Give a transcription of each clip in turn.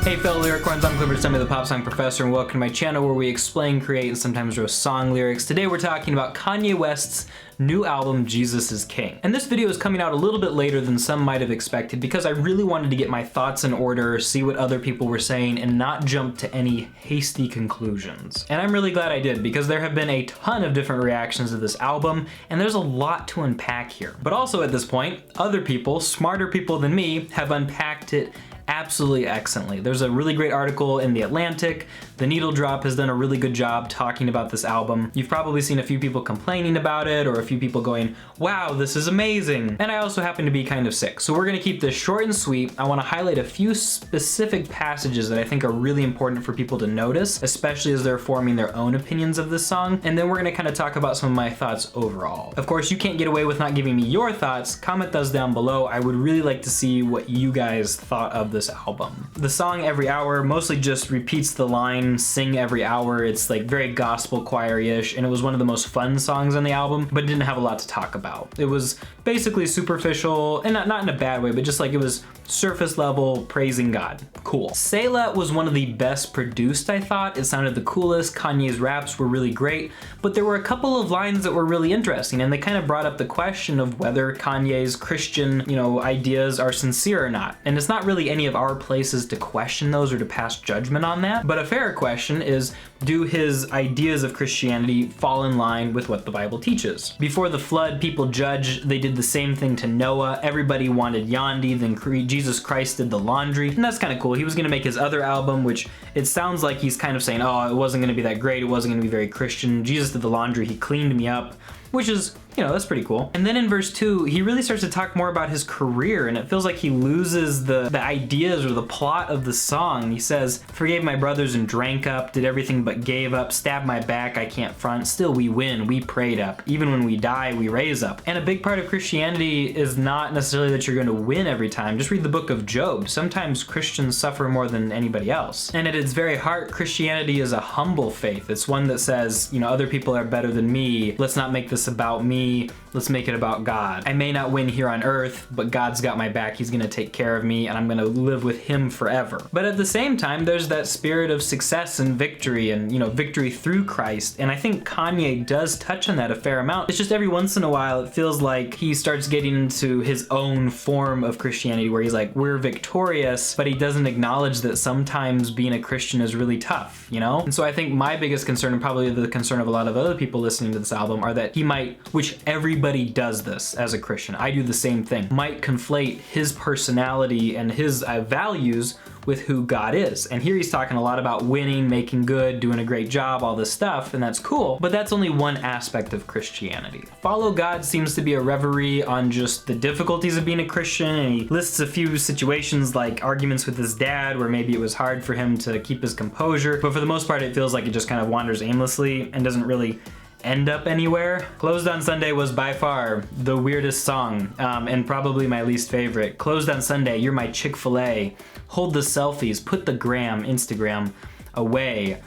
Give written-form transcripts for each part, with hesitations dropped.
Hey fellow lyricorns, I'm Clifford Stummy, the pop song professor, and welcome to my channel where we explain, create, and sometimes roast song lyrics. Today we're talking about Kanye West's new album, Jesus is King. And this video is coming out a little bit later than some might have expected because I really wanted to get my thoughts in order, see what other people were saying, and not jump to any hasty conclusions. And I'm really glad I did because there have been a ton of different reactions to this album, and there's a lot to unpack here. But also at this point, other people, smarter people than me, have unpacked it absolutely excellently. There's a really great article in The Atlantic. The Needle Drop has done a really good job talking about this album. You've probably seen a few people complaining about it or a few people going, wow, this is amazing. And I also happen to be kind of sick. So we're gonna keep this short and sweet. I wanna highlight a few specific passages that I think are really important for people to notice, especially as they're forming their own opinions of this song. And then we're gonna kind of talk about some of my thoughts overall. Of course, you can't get away with not giving me your thoughts. Comment those down below. I would really like to see what you guys thought of this album. The song Every Hour mostly just repeats the line, sing every hour. It's like very gospel choir-ish, and it was one of the most fun songs on the album, but didn't have a lot to talk about. It was basically superficial, and not in a bad way, but just like it was surface level praising God. Cool. ChickfilA was one of the best produced, I thought. It sounded the coolest. Kanye's raps were really great, but there were a couple of lines that were really interesting, and they kind of brought up the question of whether Kanye's Christian, ideas are sincere or not. And it's not really any of our places to question those or to pass judgment on that, but a fair question is, do his ideas of Christianity fall in line with what the Bible teaches? Before the flood, people judged. They did the same thing to Noah. Everybody wanted Yandi, then Jesus Christ did the laundry, and that's kind of cool. He was gonna make his other album, which it sounds like he's kind of saying, oh, it wasn't gonna be that great, it wasn't gonna be very Christian. Jesus did the laundry, he cleaned me up, which is, that's pretty cool. And then in verse 2, he really starts to talk more about his career, and it feels like he loses the ideas or the plot of the song. He says, forgave my brothers and drank up, did everything but gave up, stabbed my back, I can't front, still we win, we prayed up, even when we die, we raise up. And a big part of Christianity is not necessarily that you're gonna win every time. Just read the book of Job. Sometimes Christians suffer more than anybody else. And at its very heart, Christianity is a humble faith. It's one that says, other people are better than me, let's not make this about me, let's make it about God. I may not win here on earth, but God's got my back. He's gonna take care of me, and I'm gonna live with him forever. But at the same time, there's that spirit of success and victory and, victory through Christ. And I think Kanye does touch on that a fair amount. It's just every once in a while, it feels like he starts getting into his own form of Christianity where he's like, we're victorious, but he doesn't acknowledge that sometimes being a Christian is really tough, And so I think my biggest concern, and probably the concern of a lot of other people listening to this album, are that he might, which everybody does this as a Christian, I do the same thing, might conflate his personality and his values with who God is. And here he's talking a lot about winning, making good, doing a great job, all this stuff, and that's cool, but that's only one aspect of Christianity. Follow God seems to be a reverie on just the difficulties of being a Christian, and he lists a few situations like arguments with his dad where maybe it was hard for him to keep his composure, but for the most part it feels like it just kind of wanders aimlessly and doesn't really end up anywhere. Closed on Sunday was by far the weirdest song, and probably my least favorite. Closed on Sunday, you're my Chick-fil-A. Hold the selfies, put the Instagram away.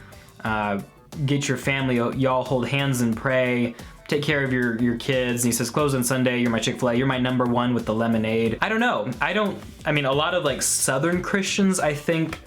Get your family, y'all hold hands and pray. Take care of your kids. And he says, close on Sunday, you're my Chick-fil-A, you're my #1 with the lemonade. I don't know. A lot of like Southern Christians, I think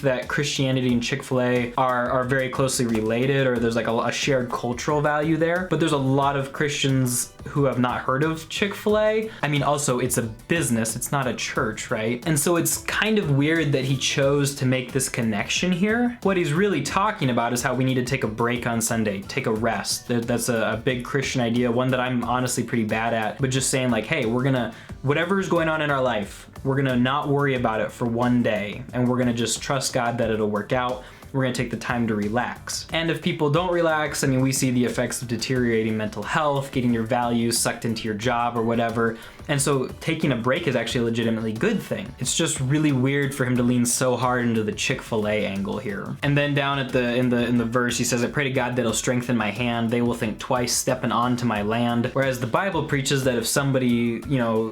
that Christianity and Chick-fil-A are very closely related, or there's like a shared cultural value there. But there's a lot of Christians who have not heard of Chick-fil-A. Also it's a business, it's not a church, right? And so it's kind of weird that he chose to make this connection here. What he's really talking about is how we need to take a break on Sunday, take a rest. That's a big Christian idea, one that I'm honestly pretty bad at, but just saying like, hey, we're gonna, whatever's going on in our life, we're gonna not worry about it for one day, and we're gonna just trust God that it'll work out. We're gonna take the time to relax. And if people don't relax, we see the effects of deteriorating mental health, getting your values sucked into your job or whatever. And so taking a break is actually a legitimately good thing. It's just really weird for him to lean so hard into the Chick-fil-A angle here. And then down at in the verse, he says, I pray to God that he'll strengthen my hand. They will think twice stepping onto my land. Whereas the Bible preaches that if somebody,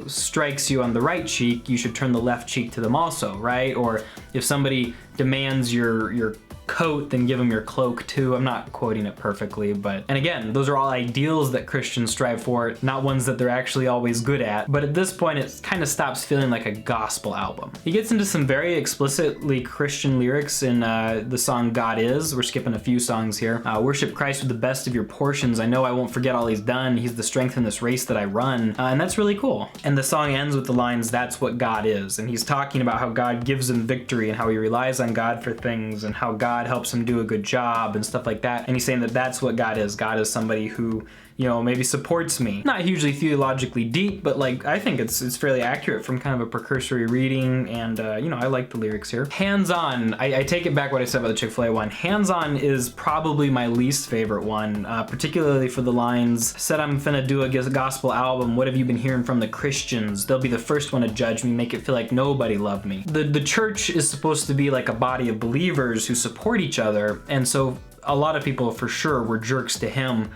strikes you on the right cheek, you should turn the left cheek to them also, right? Or if somebody demands your coat, then give them your cloak too. I'm not quoting it perfectly, but, and again, those are all ideals that Christians strive for, not ones that they're actually always good at. But at this point, it kind of stops feeling like a gospel album. He gets into some very explicitly Christian lyrics in the song God Is. We're skipping a few songs here. Worship Christ with the best of your portions. I know I won't forget all he's done. He's the strength in this race that I run. And that's really cool. And the song ends with the lines, that's what God is. And he's talking about how God gives him victory and how he relies on God for things and how God helps him do a good job and stuff like that. And he's saying that that's what God is. God is somebody who, you know, maybe supports me. Not hugely theologically deep, but like, I think it's fairly accurate from kind of a precursory reading, and you know, I like the lyrics here. Hands On, I take it back what I said about the Chick-fil-A one. Hands On is probably my least favorite one, particularly for the lines, said I'm finna do a gospel album, what have you been hearing from the Christians? They'll be the first one to judge me, make it feel like nobody loved me. The church is supposed to be like a body of believers who support each other, and so a lot of people for sure were jerks to him,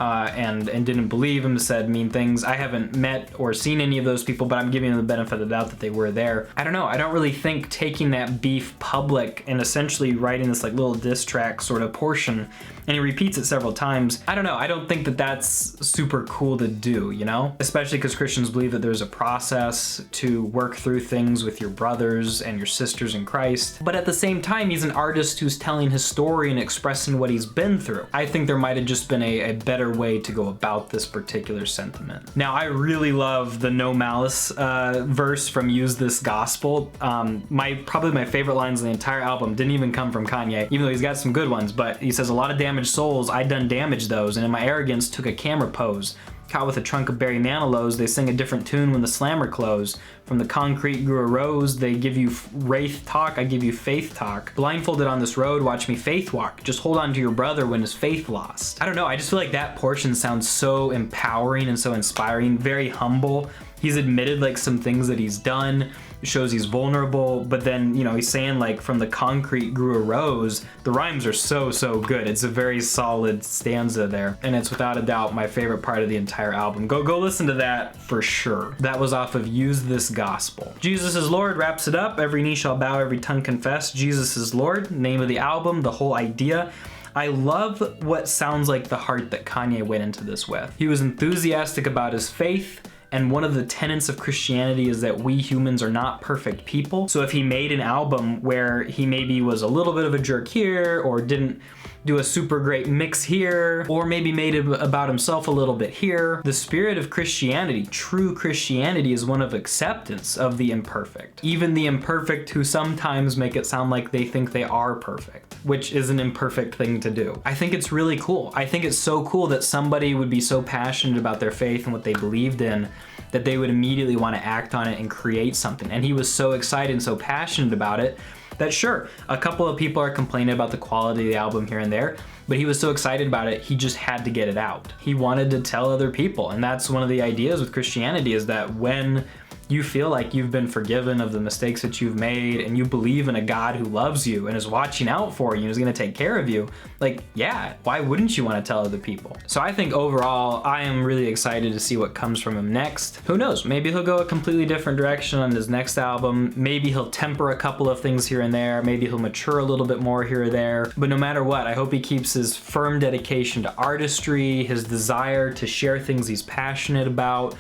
and didn't believe him, said mean things. I haven't met or seen any of those people, but I'm giving them the benefit of the doubt that they were there. I don't know, I don't really think taking that beef public and essentially writing this like little diss track sort of portion, and he repeats it several times, I don't know, I don't think that that's super cool to do, you know? Especially because Christians believe that there's a process to work through things with your brothers and your sisters in Christ. But at the same time, he's an artist who's telling his story and expressing what he's been through. I think there might have just been a better way to go about this particular sentiment. Now, I really love the No Malice verse from Use This Gospel. Probably my favorite lines in the entire album didn't even come from Kanye, even though he's got some good ones, but he says, a lot of damaged souls, I done damage those, and in my arrogance took a camera pose. Caught with a trunk of Barry Manilow's, they sing a different tune when the slammer close. From the concrete grew a rose, they give you wraith talk, I give you faith talk. Blindfolded on this road, watch me faith walk. Just hold on to your brother when his faith lost. I don't know, I just feel like that portion sounds so empowering and so inspiring, very humble. He's admitted like some things that he's done, shows he's vulnerable, but then, you know, he's saying like from the concrete grew a rose. The rhymes are so good. It's a very solid stanza there, and it's without a doubt my favorite part of the entire album. Go listen to that for sure. That was off of Use This Gospel. Jesus is Lord wraps it up. Every knee shall bow, every tongue confess. Jesus is Lord, name of the album, the whole idea. I love what sounds like the heart that Kanye went into this with. He was enthusiastic about his faith, and one of the tenets of Christianity is that we humans are not perfect people. So if he made an album where he maybe was a little bit of a jerk here, or didn't do a super great mix here, or maybe made it about himself a little bit here, the spirit of Christianity, true Christianity, is one of acceptance of the imperfect. Even the imperfect who sometimes make it sound like they think they are perfect, which is an imperfect thing to do. I think it's really cool. I think it's so cool that somebody would be so passionate about their faith and what they believed in that they would immediately want to act on it and create something. And he was so excited and so passionate about it that sure, a couple of people are complaining about the quality of the album here and there, but he was so excited about it, he just had to get it out. He wanted to tell other people, and that's one of the ideas with Christianity, is that when you feel like you've been forgiven of the mistakes that you've made, and you believe in a God who loves you and is watching out for you and is gonna take care of you, like, yeah, why wouldn't you wanna tell other people? So I think overall, I am really excited to see what comes from him next. Who knows, maybe he'll go a completely different direction on his next album. Maybe he'll temper a couple of things here and there. Maybe he'll mature a little bit more here or there. But no matter what, I hope he keeps his firm dedication to artistry, his desire to share things he's passionate about,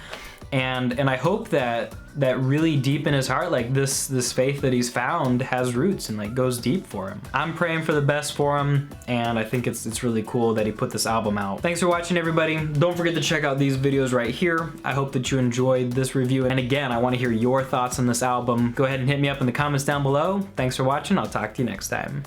and I hope that really deep in his heart, like this faith that he's found has roots and like goes deep for him. I'm praying for the best for him, and I think it's really cool that he put this album out. Thanks for watching, everybody. Don't forget to check out these videos right here. I hope that you enjoyed this review, and again, I want to hear your thoughts on this album. Go ahead and hit me up in the comments down below. Thanks for watching. I'll talk to you next time.